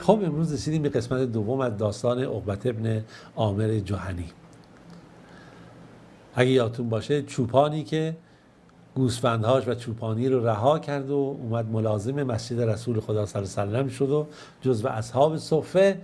خب امروز رسیدیم به قسمت دوم از داستان عقبة ابن عامر جهنی. اگه یادتون باشه چوپانی که گوسفندهاش و چوپانی رو رها کرد و اومد ملازم مسجد رسول خدا صلی الله علیه و سلم شد و جزو اصحاب صفه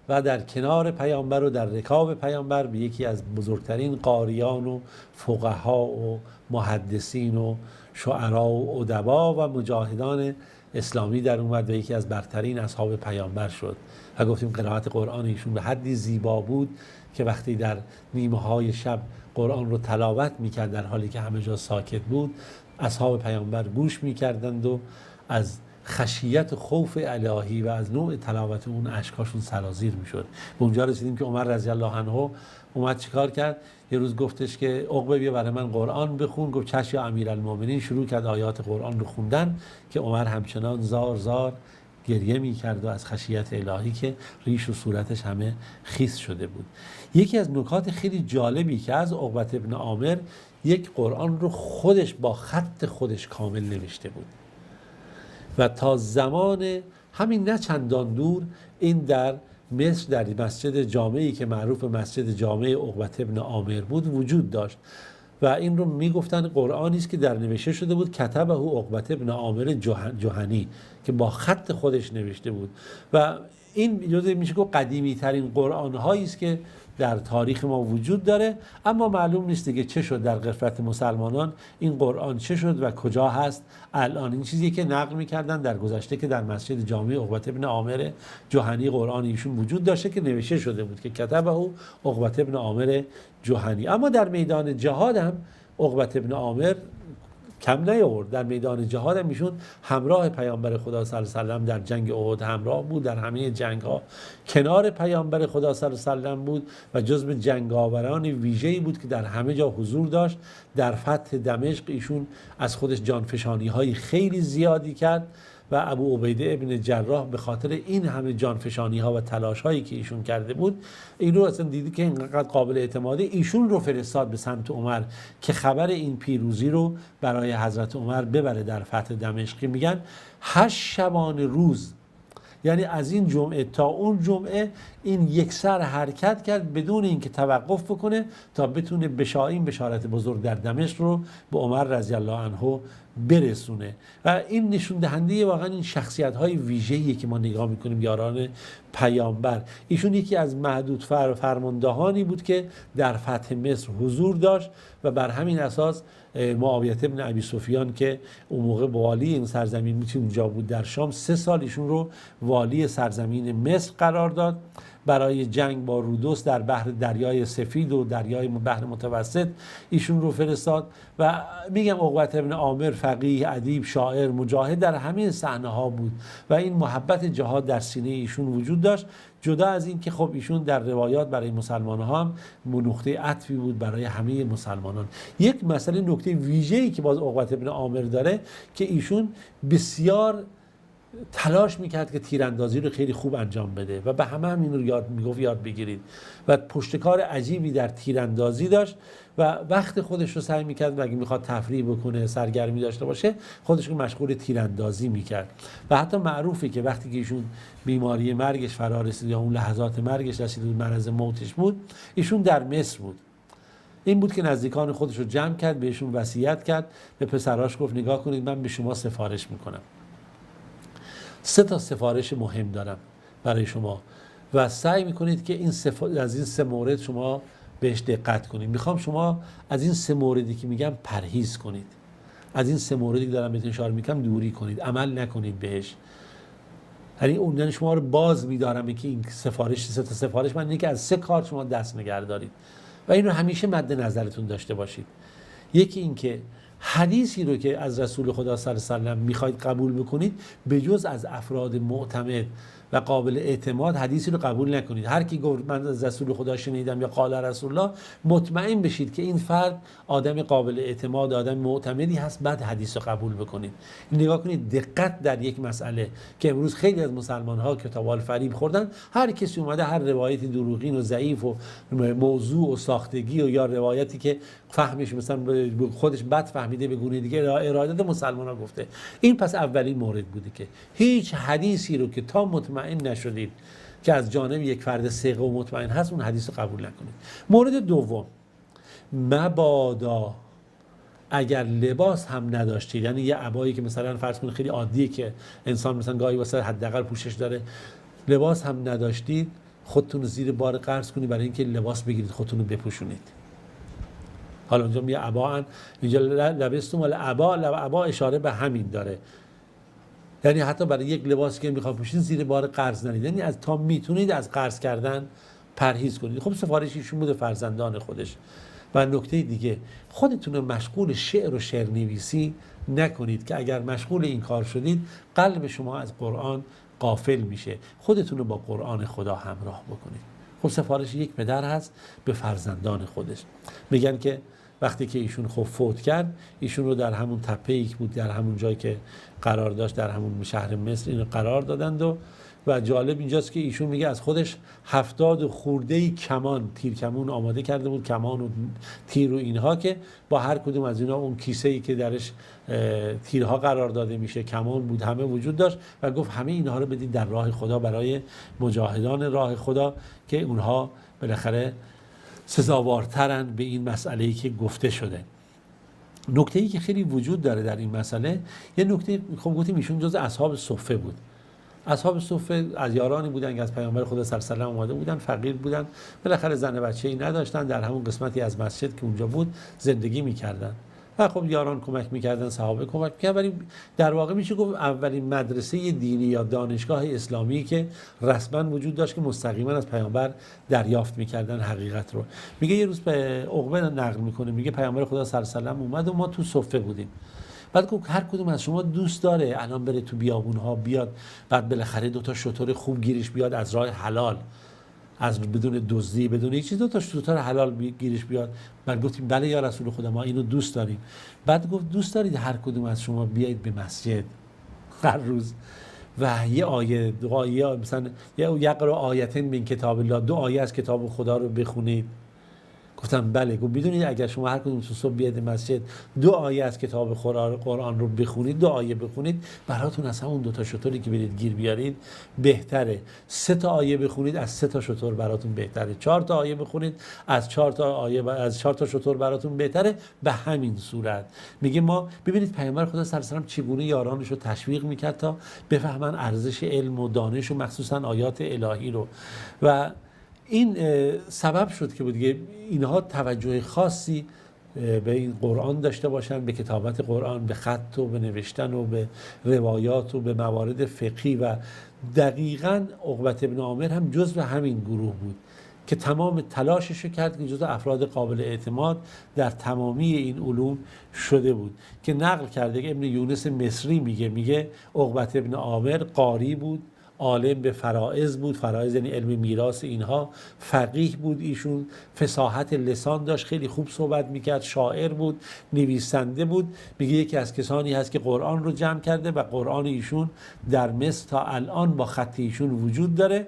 و در کنار پیامبر و در رکاب پیامبر به یکی از بزرگترین قاریان و فقها و محدثین و شعرا و ادبا و مجاهدان اسلامی در اومد و یکی از برترین اصحاب پیامبر شد و گفتیم قرائت قرآن ایشون به حدی زیبا بود که وقتی در نیمه های شب قرآن رو تلاوت میکرد در حالی که همه جا ساکت بود، اصحاب پیامبر گوش میکردند و از خشیت خوف الهی و از نوع تلاوت اون اشکاشون سرازیر میشد. به اونجا رسیدیم که عمر رضی الله عنه اومد چیکار کرد؟ یه روز گفتش که عقبه بیا برای من قرآن بخون. گفت چشم یا امیرالمومنین. شروع کرد آیات قرآن رو خوندن که عمر همچنان زار زار گریه میکرد و از خشیت الهی که ریش و صورتش همه خیس شده بود. یکی از نکات خیلی جالبی که از عقبة ابن عامر، یک قرآن رو خودش با خط خودش کامل نوشته بود و تا زمان همین نه چندان دور این در مصر در مسجد جامعی که معروف مسجد جامع عقبة ابن عامر بود وجود داشت و این رو میگفتن قرآنی است که در نوشته شده بود کتبه عقبة ابن عامر جهنی که با خط خودش نوشته بود و این جزء میشه که قدیمی ترین قرآن هایی است که در تاریخ ما وجود داره، اما معلوم نیست دیگه چه شد در غفلت مسلمانان این قرآن چه شد و کجا هست الان. این چیزی که نقل میکردن در گذشته که در مسجد جامع عقبة ابن عامر جهنی قرآن ایشون وجود داشته که نوشته شده بود که کتبه عقبة ابن عامر جهنی. اما در میدان جهاد هم عقبة ابن عامر کم نیاورد. در میدان جهاد هم ایشون همراه پیامبر خدا صلی الله علیه و سلم در جنگ احد همراه بود، در همه جنگ ها کنار پیامبر خدا صلی الله علیه و سلم بود و جزو جنگاوران ویژه‌ای بود که در همه جا حضور داشت. در فتح دمشق ایشون از خودش جانفشانی های خیلی زیادی کرد و ابو عبیده ابن جراح به خاطر این همه جانفشانی ها و تلاش هایی که ایشون کرده بود این رو اصلا دیدی که اینقدر قابل اعتماده، ایشون رو فرستاد به سمت عمر که خبر این پیروزی رو برای حضرت عمر ببره در فتح دمشق. میگن 8 شبانه روز، یعنی از این جمعه تا اون جمعه این یکسر حرکت کرد بدون اینکه توقف بکنه تا بتونه این بشارت بزرگ در دمشق رو به عمر رضی الله عنه برسونه و این نشون دهنده واقعا این شخصیت های ویژه‌ایه که ما نگاه میکنیم یاران پیامبر. ایشون یکی از معدود فرماندهانی بود که در فتح مصر حضور داشت و بر همین اساس معاویه ابن ابی سفیان که اون موقع والی این سرزمین میتونه اونجا بود در شام 3 سال ایشون رو والی سرزمین مصر قرار داد. برای جنگ با رودوس در بحر دریای سفید و دریای بحر متوسط ایشون رو فرستاد و میگم عقبة ابن عامر فقیه، ادیب، شاعر، مجاهد در همه صحنه ها بود و این محبت جهاد در سینه ایشون وجود داشت. جدا از این که خب ایشون در روایات برای مسلمان ها هم نقطه عطفی بود برای همه مسلمانان. یک مسئله نکته ویژه‌ای که باز عقبة ابن عامر داره که ایشون بسیار تلاش میکرد که تیراندازی رو خیلی خوب انجام بده و به همه هم این رو میگفت یاد بگیرید و پشتکار عجیبی در تیراندازی داشت و وقت خودش رو سعی میکرد اگه میخواد تفریح بکنه سرگرمی داشته باشه خودش رو مشغول تیراندازی میکرد و حتی معروفه که وقتی که ایشون بیماری مرگش فرا رسید یا اون لحظات مرگش رسید و مرض موتش بود ایشون در مصر بود. این بود که نزدیکان خودش رو جمع کرد، بهشون وصیت کرد، به پسراش گفت نگاه کنید من به شما سفارش میکنم، 3 تا سفارش مهم دارم برای شما و سعی میکنید که از این 3 مورد شما بهش دقت کنید. میخوام شما از این 3 موردی که میگم پرهیز کنید، از این 3 موردی که دارم بهتون اشاره میکنم دوری کنید، عمل نکنید بهش. یعنی اون شما رو باز میدارم که این 3 تا سفارش من اینه که از 3 کار شما دست نگه دارید و این رو همیشه مد نظرتون داشته باشید. یکی این که حدیثی رو که از رسول خدا صلی الله علیه و سلم میخواید قبول بکنید به جز از افراد معتمد و قابل اعتماد حدیثی رو قبول نکنید. هر کی گفت من از رسول خدا شنیدم یا قال رسول الله، مطمئن بشید که این فرد آدم قابل اعتماد، آدم معتمدی هست، بعد حدیث رو قبول بکنید. نگاه کنید دقت در یک مسئله که امروز خیلی از مسلمان ها کتاب فریب خوردن، هر کسی اومده هر روایتی دروغین و ضعیف و موضوع و ساختگی و یا روایتی که فهمش مثلا خودش بد فهمیده فهمیده به گونه دیگه ارادت مسلمان ها گفته. این پس اولین مورد بوده که هیچ حدیثی رو که تا مطمئن نشدید که از جانب یک فرد ثقه و مطمئن هست اون حدیث رو قبول نکنید. مورد دوم، مبادا اگر لباس هم نداشتید، یعنی یه عبایی که مثلا فرض کنید خیلی عادیه که انسان مثلا گاهی واسه حداقل پوشش داره، لباس هم نداشتید، خودتون رو زیر بار قرض کنید برای اینکه لباس بگیرید خودتون رو بپوشونید. حالا اونجا میگه عبا، اینجا لبستون ولی عبا اشاره به همین داره، یعنی حتی برای یک لباسی که میخواد پوشید زیر بار قرض نرید، یعنی از تا میتونید از قرض کردن پرهیز کنید. خب سفارش ایشون بوده فرزندان خودش. و نکته دیگه، خودتون رو مشغول شعر و شعر نویسی نکنید که اگر مشغول این کار شدید قلب شما از قرآن غافل میشه. خودتون رو با قرآن خدا همراه بکنید. خب سفارش یک پدر هست به فرزندان خودش. میگن که وقتی که ایشون خب فوت کرد، ایشون رو در همون تپه‌ای که بود، در همون جایی که قرار داشت در همون شهر مصر اینو قرار دادند و جالب اینجاست که ایشون میگه از خودش 70 خورده‌ای کمان، تیر کمون آماده کرده بود، کمان و تیر و اینها، که با هر کدوم از اینا اون کیسه‌ای که درش تیرها قرار داده میشه کمان بود، همه وجود داشت و گفت همه اینها رو بدید در راه خدا برای مجاهدان راه خدا که اونها بالاخره سزاوارترن به این مسئله‌ای که گفته شده. نکته‌ای که خیلی وجود داره در این مسئله، یه نکته، خب گفتیم ایشون جز اصحاب صفه بود. اصحاب صفه از یارانی بودن که از پیامبر خدا صلی الله علیه و آله اومده بودن، فقیر بودن، بالاخره زن و بچه‌ای نداشتن، در همون قسمتی از مسجد که اونجا بود زندگی می‌کردن و خب یاران کمک می‌کردن، صحابه کمک می‌کردن. ولی در واقع میشه گفت اولین مدرسه دینی یا دانشگاه اسلامی که رسما وجود داشت که مستقیما از پیامبر دریافت می‌کردن حقیقت رو. میگه یه روز به عقبه نقل می‌کنه، میگه پیامبر خدا صلی الله علیه و آله اومد و ما تو صفه بودیم. بعد گفت هر کدوم از شما دوست داره الان بره تو بیابون‌ها بیاد، بعد بالاخره 2 تا شتر خوب گیرش بیاد از راه حلال، از بدون دزدی بدون هیچ چیز، 2 تا شتر حلال گیرش بیاد. بعد گفتیم بله یا رسول خدا ما اینو دوست داریم. بعد گفت دوست دارید هر کدوم از شما بیایید به مسجد هر روز و یه آیه، 2 آیه، مثلا یقرأ آیتین من کتاب الله، 2 آیه از کتاب خدا رو بخونید. گفتم بله. گفت میدونید اگر شما هر کدوم صبح بیاید مسجد 2 آیه از کتاب قرآن رو بخونید، 2 آیه بخونید، براتون از همون 2 تا شتری که برید گیر بیارید بهتره. 3 تا آیه بخونید از 3 تا شتر براتون بهتره. 4 تا آیه بخونید از 4 تا آیه از 4 تا شتر براتون بهتره. به همین صورت میگه ما ببینید پیامبر خدا صلی الله علیه و آله چگونه یارانش رو تشویق میکرد تا بفهمن ارزش علم و دانش و مخصوصا آیات الهی رو، و این سبب شد که دیگه اینها توجه خاصی به این قرآن داشته باشن، به کتابت قرآن، به خط و به نوشتن و به روایات و به موارد فقهی. و دقیقاً عقبة بن عامر هم جزو همین گروه بود که تمام تلاشش کرد که جزو افراد قابل اعتماد در تمامی این علوم شده بود. که نقل کرده که ابن یونس مصری میگه عقبة بن عامر قاری بود، عالم به فرائض بود، فرائض یعنی علم میراث اینها، فقیه بود، ایشون فصاحت لسان داشت، خیلی خوب صحبت میکرد، شاعر بود، نویسنده بود. میگه یکی از کسانی هست که قرآن رو جمع کرده و قرآن ایشون در مصر تا الان با خط ایشون وجود داره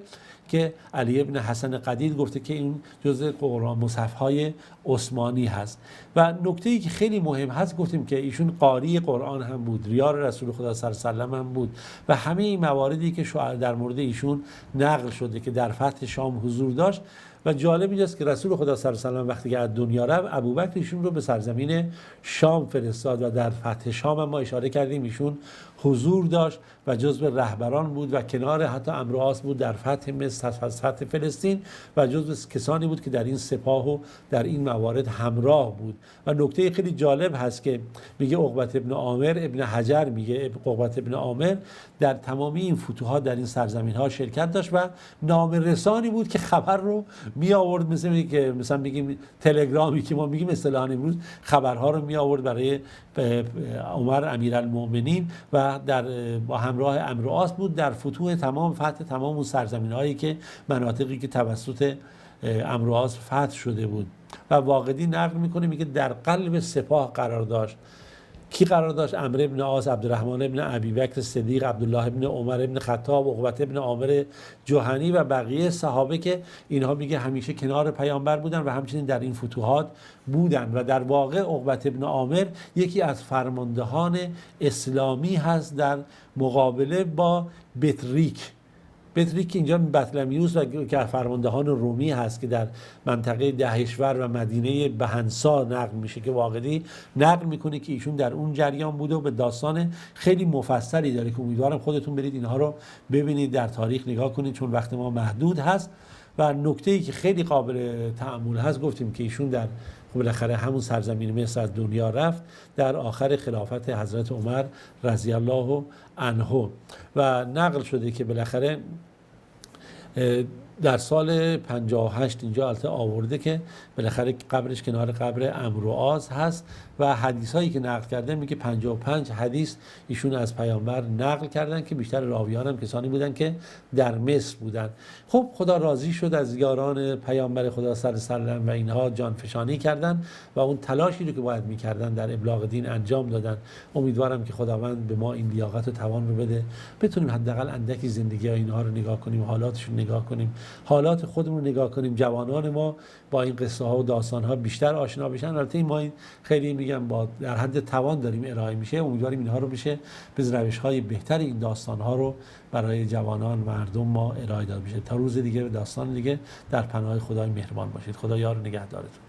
که علی ابن حسن قدیر گفته که این جزء قرآن مصحف‌های عثمانی هست. و نکته‌ای که خیلی مهم هست گفتیم که ایشون قاری قرآن هم بود، ریار رسول خدا صلی الله علیه و آله هم بود و همه این مواردی که در مورد ایشون نقل شده که در فتح شام حضور داشت. و جالب اینجاست که رسول خدا صلی الله علیه و آله وقتی که از دنیا رفت، ابوبکر ایشون رو به سرزمین شام فرستاد و در فتح شام هم ما اشاره کردیم ایشون حضور داشت و جزو رهبران بود و کنار حتی عمرو عاص بود در فتح مصر، فتح فلسطین، و جزو کسانی بود که در این سپاه و در این موارد همراه بود. و نکته خیلی جالب هست که میگه عقبة ابن عامر، ابن حجر میگه عقبة ابن عامر در تمامی این فتوحات در این سرزمین ها شرکت داشت و نامه رسانی بود که خبر رو می آورد، مثلا میگیم تلگرامی که ما میگیم اصطلاحاً امروز، خبرها رو می آورد برای عمر امیرالمؤمنین و با همراه عمرو عاص بود در فتوح تمام، فتح تمام اون سرزمین‌هایی که مناطقی که توسط عمرو عاص فتح شده بود. و واقدی نقل میکنه میگه در قلب سپاه قرار داشت کی قرار داشت؟ عمرو ابن عاص، عبدالرحمن ابن ابیبکر صدیق، عبدالله ابن عمر ابن خطاب، عقبه ابن عامر جهنی و بقیه صحابه که اینها میگه همیشه کنار پیامبر بودن و همچنین در این فتوحات بودن. و در واقع عقبه ابن عامر یکی از فرماندهان اسلامی هست در مقابله با بطریک که اینجا بطلمیوس و که فرماندهان رومی هست که در منطقه دهشور و مدینه بهنسا نقل میشه، که واقعی نقل میکنه که ایشون در اون جریان بوده و به داستان خیلی مفصلی داره که امیدوارم خودتون برید اینها رو ببینید، در تاریخ نگاه کنید، چون وقت ما محدود هست. و نکته‌ای که خیلی قابل تأمل هست، گفتیم که ایشون در بالاخره همون سرزمین مصر از دنیا رفت در آخر خلافت حضرت عمر رضی الله عنه و نقل شده که بالاخره در سال 58 اینجا البته آورده که بالاخره قبرش کنار قبر عمرو و عاص هست و حدیث هایی که نقل کرده میگه 55 حدیث ایشون از پیامبر نقل کردن که بیشتر راویان هم کسانی بودن که در مصر بودن. خب خدا راضی شد از یاران پیامبر خدا صلی الله علیه و سلم و اینها جانفشانی کردن و اون تلاشی رو که باید میکردن در ابلاغ دین انجام دادن. امیدوارم که خداوند به ما این لیاقت و توان رو بده بتونیم حداقل اندکی زندگی ها اینها رو نگاه کنیم، حالاتشون نگاه کنیم، حالات خودمون نگاه کنیم، جوانان ما با این قصه ها و داستان ها بیشتر آشنا بشن. البته ما خیلی میگم با در حد توان داریم ارائه میشه، امیدواریم اینها رو بشه به روش های بهتر این داستان ها رو برای جوانان مردم ما ارائه داده بشه. تا روز دیگه داستان دیگه در پناه خدای مهربان باشید. خدا یار و نگهدارتون.